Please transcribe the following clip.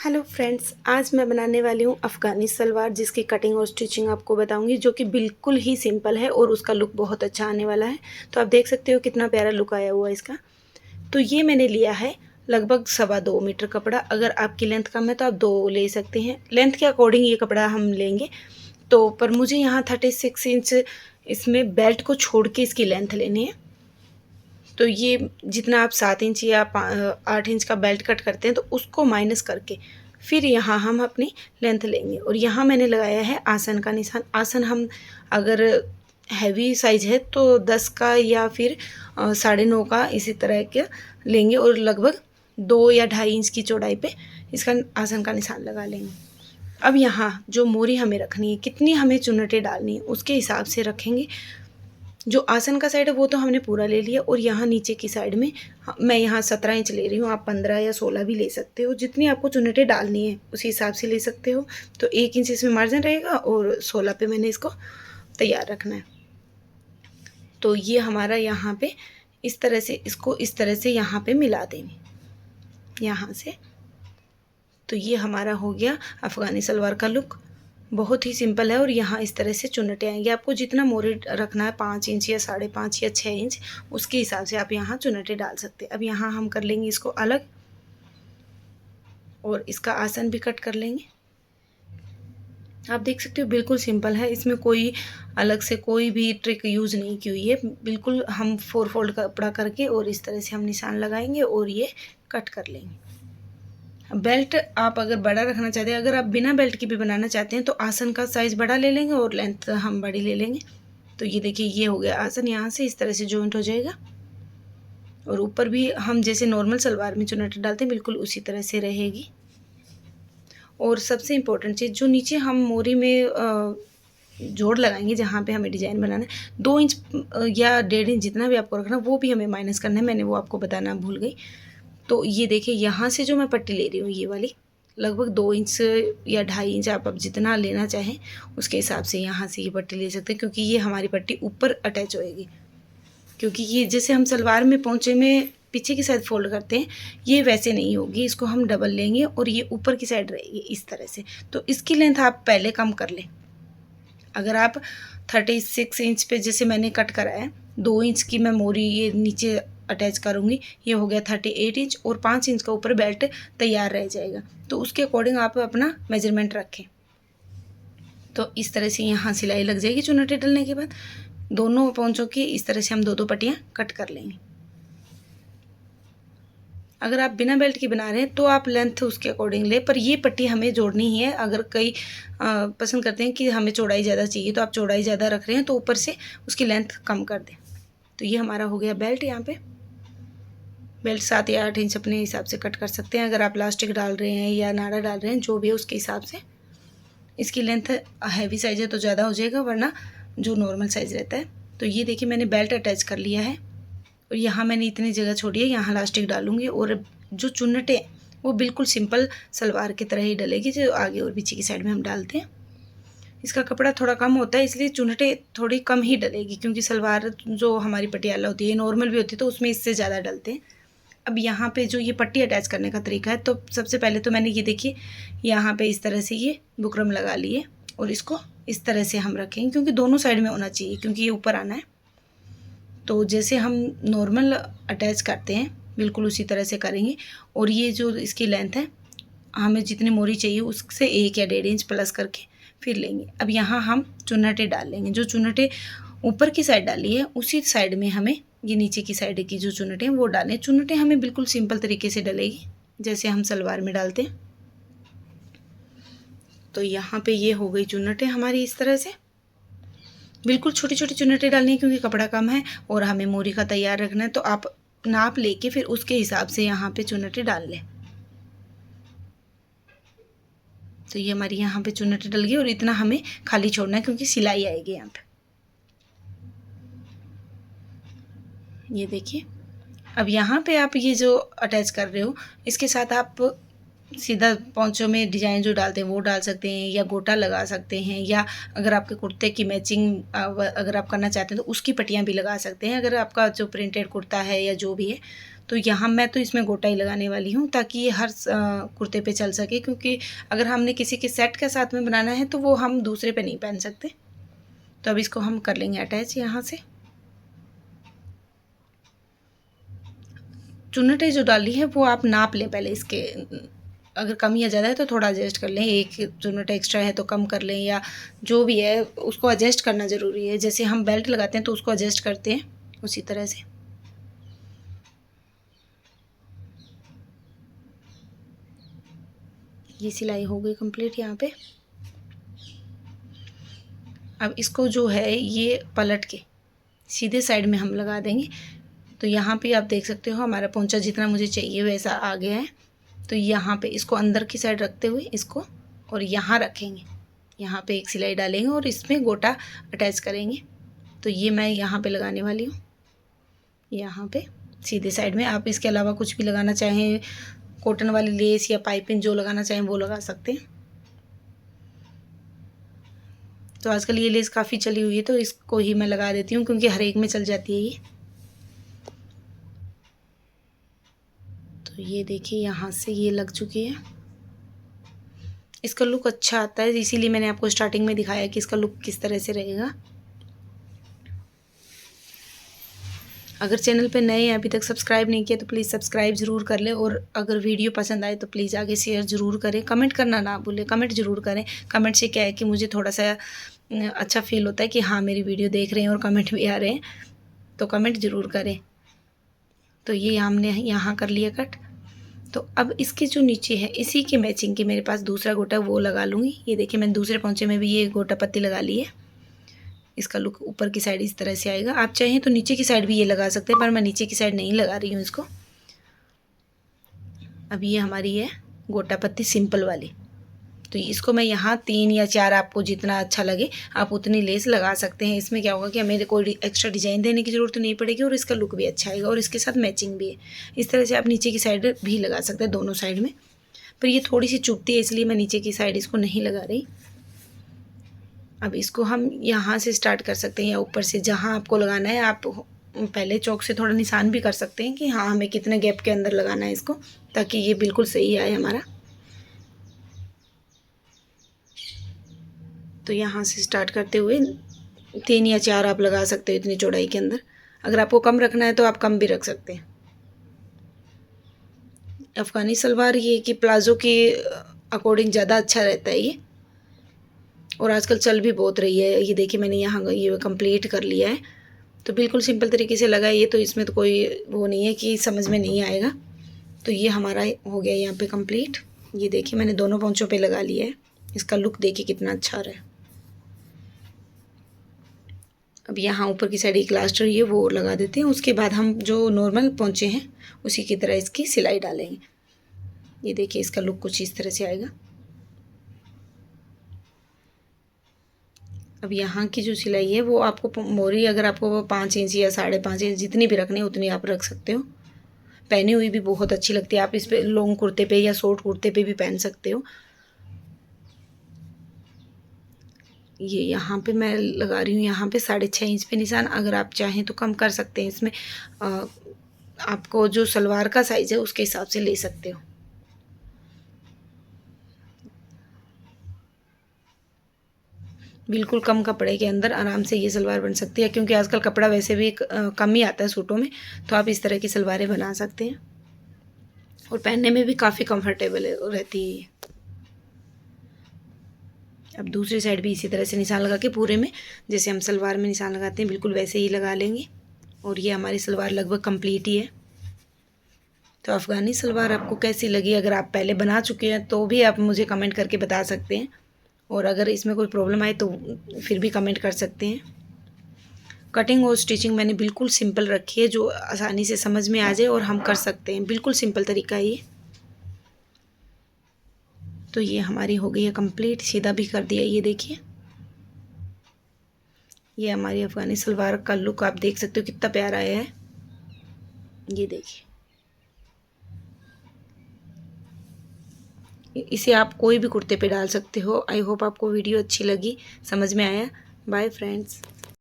Hello friends, आज मैं बनाने वाली हूँ अफ़गानी सलवार जिसकी कटिंग और स्टिचिंग आपको बताऊंगी, जो कि बिल्कुल ही सिंपल है और उसका लुक बहुत अच्छा आने वाला है। तो आप देख सकते हो कितना प्यारा लुक आया हुआ है इसका। तो ये मैंने लिया है लगभग 2.25 मीटर कपड़ा। अगर आपकी लेंथ कम है तो आप 2 ले सकते हैं, लेंथ के अकॉर्डिंग ये कपड़ा हम लेंगे। तो पर मुझे यहाँ 36 इंच इसमें बेल्ट को छोड़ के इसकी लेंथ लेनी है। तो ये जितना आप 7 इंच या 8 इंच का बेल्ट कट करते हैं तो उसको माइनस करके फिर यहाँ हम अपनी लेंथ लेंगे। और यहाँ मैंने लगाया है आसन का निशान। आसन हम अगर हैवी साइज़ है तो 10 का या फिर 9.5 का इसी तरह के लेंगे और लगभग 2 या 2.5 इंच की चौड़ाई पे इसका आसन का निशान लगा लेंगे। अब यहाँ जो मोरी हमें रखनी है, कितनी हमें चुन्नटें डालनी है उसके हिसाब से रखेंगे। जो आसन का साइड है वो तो हमने पूरा ले लिया और यहाँ नीचे की साइड में मैं यहाँ 17 इंच ले रही हूँ। आप 15 या 16 भी ले सकते हो, जितनी आपको चुन्नटें डालनी है उसी हिसाब से ले सकते हो। तो 1 इंच इसमें मार्जिन रहेगा और 16 पे मैंने इसको तैयार रखना है। तो ये हमारा यहाँ पे इस तरह से, इसको इस तरह से यहाँ पे मिला देंगे यहाँ से। तो ये हमारा हो गया अफ़गानी सलवार का लुक। बहुत ही सिंपल है और यहाँ इस तरह से चुन्नटें आएंगी। आपको जितना मोरी रखना है 5 इंच या 5.5 या 6 इंच, उसके हिसाब से आप यहाँ चुन्नटें डाल सकते हैं। अब यहाँ हम कर लेंगे इसको अलग और इसका आसन भी कट कर लेंगे। आप देख सकते हो बिल्कुल सिंपल है, इसमें कोई अलग से कोई भी ट्रिक यूज़ नहीं की हुई है। बिल्कुल हम 4 फोल्ड कपड़ा करके और इस तरह से हम निशान लगाएंगे और ये कट कर लेंगे। बेल्ट आप अगर बड़ा रखना चाहते हैं, अगर आप बिना बेल्ट की भी बनाना चाहते हैं तो आसन का साइज़ बड़ा ले लेंगे और लेंथ हम बड़ी ले लेंगे। तो ये देखिए ये हो गया आसन, यहाँ से इस तरह से जॉइंट हो जाएगा। और ऊपर भी हम जैसे नॉर्मल सलवार में चुन्नट डालते हैं बिल्कुल उसी तरह से रहेगी। और सबसे इम्पोर्टेंट चीज़, जो नीचे हम मोरी में जोड़ लगाएंगे जहाँ पे हमें डिज़ाइन बनाना है, 2 इंच या 1.5 इंच जितना भी आपको रखना वो भी हमें माइनस करना है। मैंने वो आपको बताना भूल गई। तो ये देखिए यहाँ से जो मैं पट्टी ले रही हूँ ये वाली लगभग 2 इंच या 2.5 इंच, आप अब जितना लेना चाहें उसके हिसाब से यहाँ से ये पट्टी ले सकते हैं, क्योंकि ये हमारी पट्टी ऊपर अटैच होएगी। क्योंकि ये जैसे हम सलवार में पोंचे में पीछे की साइड फोल्ड करते हैं, ये वैसे नहीं होगी। इसको हम डबल लेंगे और ये ऊपर की साइड रहेगी इस तरह से। तो इसकी लेंथ आप पहले कम कर लें। अगर आप 36 इंच पे जैसे मैंने कट कराया है, 2 इंच की मैं मोरी ये नीचे अटैच करूँगी, ये हो गया 38 इंच और 5 इंच का ऊपर बेल्ट तैयार रह जाएगा। तो उसके अकॉर्डिंग आप अपना मेजरमेंट रखें। तो इस तरह से यहाँ सिलाई लग जाएगी। चुन्नटें डलने के बाद दोनों पोंचों की इस तरह से हम 2-2 पट्टियाँ कट कर लेंगे। अगर आप बिना बेल्ट की बना रहे हैं तो आप लेंथ उसके अकॉर्डिंग ले, पर ये पट्टी हमें जोड़नी ही है। अगर कई पसंद करते हैं कि हमें चौड़ाई ज़्यादा चाहिए तो आप चौड़ाई ज़्यादा रख रहे हैं तो ऊपर से उसकी लेंथ कम कर दें। तो ये हमारा हो गया बेल्ट। यहाँ पे बेल्ट 7 या 8 इंच अपने हिसाब से कट कर सकते हैं। अगर आप प्लास्टिक डाल रहे हैं या नाड़ा डाल रहे हैं, जो भी है उसके हिसाब से। इसकी लेंथ हैवी साइज़ है तो ज़्यादा हो जाएगा, वरना जो नॉर्मल साइज़ रहता है। तो ये देखिए मैंने बेल्ट अटैच कर लिया है और यहाँ मैंने इतनी जगह छोड़ी है, यहाँ इलास्टिक डालूंगी। और जो चुन्नटें वो बिल्कुल सिंपल सलवार की तरह ही डलेगी, जो आगे और पीछे की साइड में हम डालते हैं। इसका कपड़ा थोड़ा कम होता है इसलिए चुन्नटें थोड़ी कम ही डलेगी, क्योंकि सलवार जो हमारी पटियाला होती है नॉर्मल भी होती है तो उसमें इससे ज़्यादा डलते हैं। अब यहाँ पे जो ये पट्टी अटैच करने का तरीका है, तो सबसे पहले तो मैंने ये देखिए यहाँ पे इस तरह से ये बुकरम लगा लिए और इसको इस तरह से हम रखेंगे, क्योंकि दोनों साइड में होना चाहिए, क्योंकि ये ऊपर आना है। तो जैसे हम नॉर्मल अटैच करते हैं बिल्कुल उसी तरह से करेंगे। और ये जो इसकी लेंथ है, हमें जितनी मोरी चाहिए उससे 1 या 1.5 इंच प्लस करके फिर लेंगे। अब यहाँ हम चुन्नटें डाल लेंगे। जो चुन्नटें ऊपर की साइड डाली है उसी साइड में हमें ये नीचे की साइड की जो चुन्नटें हैं वो डालें। चुन्नटें हमें बिल्कुल सिंपल तरीके से डलेगी जैसे हम सलवार में डालते हैं। तो यहाँ पे ये हो गई चुन्नटें हमारी इस तरह से। बिल्कुल छोटी छोटी चुन्नटें डालनी है क्योंकि कपड़ा कम है और हमें मोरी का तैयार रखना है। तो आप नाप लेके फिर उसके हिसाब से यहाँ पे चुन्नटें डाल लें। तो ये हमारी यहाँ पे चुन्नटें डल गई और इतना हमें खाली छोड़ना है क्योंकि सिलाई आएगी यहाँ पे। ये देखिए अब यहाँ पे आप ये जो अटैच कर रहे हो इसके साथ आप सीधा पोंचों में डिज़ाइन जो डालते हैं वो डाल सकते हैं, या गोटा लगा सकते हैं, या अगर आपके कुर्ते की मैचिंग अगर आप करना चाहते हैं तो उसकी पट्टियाँ भी लगा सकते हैं। अगर आपका जो प्रिंटेड कुर्ता है या जो भी है तो यहाँ मैं तो इसमें गोटा ही लगाने वाली हूँ ताकि ये हर कुर्ते पे चल सके, क्योंकि अगर हमने किसी के सेट के साथ में बनाना है तो वो हम दूसरे पे नहीं पहन सकते। तो अब इसको हम कर लेंगे अटैच। यहाँ से चुन्नटें जो डाली है वो आप नाप लें पहले, इसके अगर कम या ज़्यादा है तो थोड़ा एडजस्ट कर लें, एक चुन्नट एक्स्ट्रा है तो कम कर लें, या जो भी है उसको एडजस्ट करना ज़रूरी है। जैसे हम बेल्ट लगाते हैं तो उसको एडजस्ट करते हैं, उसी तरह से। ये सिलाई हो गई कंप्लीट यहाँ पे। अब इसको जो है ये पलट के सीधे साइड में हम लगा देंगे। तो यहाँ पे आप देख सकते हो हमारा पोंचा जितना मुझे चाहिए वैसा आ गया है। तो यहाँ पे इसको अंदर की साइड रखते हुए इसको और यहाँ रखेंगे, यहाँ पे एक सिलाई डालेंगे और इसमें गोटा अटैच करेंगे। तो ये मैं यहाँ पे लगाने वाली हूँ, यहाँ पे सीधे साइड में। आप इसके अलावा कुछ भी लगाना चाहें, कॉटन वाली लेस या पाइपिंग जो लगाना चाहें वो लगा सकते हैं। तो आजकल ये लेस काफ़ी चली हुई है तो इसको ही मैं लगा देती हूँ, क्योंकि हर एक में चल जाती है ये। तो ये देखिए यहाँ से ये लग चुकी है। इसका लुक अच्छा आता है, इसीलिए मैंने आपको स्टार्टिंग में दिखाया कि इसका लुक किस तरह से रहेगा। अगर चैनल पे नए हैं, अभी तक सब्सक्राइब नहीं किया तो प्लीज़ सब्सक्राइब ज़रूर कर लें, और अगर वीडियो पसंद आए तो प्लीज़ आगे शेयर ज़रूर करें। कमेंट करना ना भूलें, कमेंट ज़रूर करें। कमेंट से क्या है कि मुझे थोड़ा सा अच्छा फील होता है कि हाँ मेरी वीडियो देख रहे हैं और कमेंट भी आ रहे हैं, तो कमेंट ज़रूर करें। तो ये हमने यहाँ कर लिया कट। तो अब इसके जो नीचे है इसी की मैचिंग की मेरे पास दूसरा गोटा वो लगा लूँगी। ये देखिए मैंने दूसरे पोंचे में भी ये गोटा पत्ती लगा ली है। इसका लुक ऊपर की साइड इस तरह से आएगा। आप चाहें तो नीचे की साइड भी ये लगा सकते हैं, पर मैं नीचे की साइड नहीं लगा रही हूँ इसको। अब ये हमारी है गोटा पत्ती सिंपल वाली। तो इसको मैं यहाँ 3 या 4 आपको जितना अच्छा लगे आप उतनी लेस लगा सकते हैं। इसमें क्या होगा कि हमें कोई एक्स्ट्रा डिज़ाइन देने की ज़रूरत नहीं पड़ेगी और इसका लुक भी अच्छा आएगा और इसके साथ मैचिंग भी है। इस तरह से आप नीचे की साइड भी लगा सकते हैं, दोनों साइड में। पर ये थोड़ी सी चुभती है इसलिए मैं नीचे की साइड इसको नहीं लगा रही। अब इसको हम यहाँ से स्टार्ट कर सकते हैं या ऊपर से, जहाँ आपको लगाना है। आप पहले चौक से थोड़ा निशान भी कर सकते हैं कि हाँ हमें कितने गैप के अंदर लगाना है इसको, ताकि ये बिल्कुल सही आए हमारा। तो यहाँ से स्टार्ट करते हुए 3 या 4 आप लगा सकते हो इतनी चौड़ाई के अंदर। अगर आपको कम रखना है तो आप कम भी रख सकते हैं। अफ़गानी सलवार ये कि प्लाज़ो के अकॉर्डिंग ज़्यादा अच्छा रहता है ये, और आजकल चल भी बहुत रही है। ये देखिए मैंने यहाँ ये कंप्लीट कर लिया है। तो बिल्कुल सिंपल तरीके से लगा ये, तो इसमें तो कोई वो नहीं है कि समझ में नहीं आएगा। तो ये हमारा हो गया यहाँ पे कंप्लीट। ये देखिए मैंने दोनों पोंचों पे लगा लिया है। इसका लुक देखिए कितना अच्छा आ रहा है। अब यहाँ ऊपर की साइड एक लास्ट ये वो लगा देते हैं। उसके बाद हम जो नॉर्मल पोंचे हैं उसी की तरह इसकी सिलाई डालेंगे। ये देखिए इसका लुक कुछ इस तरह से आएगा। अब यहाँ की जो सिलाई है वो आपको मोरी अगर आपको 5 इंच या 5.5 इंच जितनी भी रखनी है उतनी आप रख सकते हो। पहनी हुई भी बहुत अच्छी लगती है। आप इस पे लॉन्ग कुर्ते पे या शॉर्ट कुर्ते पे भी पहन सकते हो। ये यहाँ पे मैं लगा रही हूँ यहाँ पे 6.5 इंच पे निशान। अगर आप चाहें तो कम कर सकते हैं इसमें। आपको जो सलवार का साइज़ है उसके हिसाब से ले सकते हो। बिल्कुल कम कपड़े के अंदर आराम से ये सलवार बन सकती है, क्योंकि आजकल कपड़ा वैसे भी कम ही आता है सूटों में। तो आप इस तरह की सलवारें बना सकते हैं और पहनने में भी काफ़ी कंफर्टेबल रहती है ये। अब दूसरी साइड भी इसी तरह से निशान लगा के पूरे में जैसे हम सलवार में निशान लगाते हैं बिल्कुल वैसे ही लगा लेंगे। और ये हमारी सलवार लगभग कंप्लीट ही है। तो अफ़गानी सलवार आपको कैसी लगी? अगर आप पहले बना चुके हैं तो भी आप मुझे कमेंट करके बता सकते हैं, और अगर इसमें कोई प्रॉब्लम आए तो फिर भी कमेंट कर सकते हैं। कटिंग और स्टिचिंग मैंने बिल्कुल सिंपल रखी है, जो आसानी से समझ में आ जाए और हम कर सकते हैं। बिल्कुल सिंपल तरीका है ये। तो ये हमारी हो गई है कंप्लीट। सीधा भी कर दिया। ये देखिए ये हमारी अफ़गानी सलवार का लुक आप देख सकते हो कितना प्यारा आया है। ये देखिए, इसे आप कोई भी कुर्ते पे डाल सकते हो। आई होप आपको वीडियो अच्छी लगी, समझ में आया। Bye friends.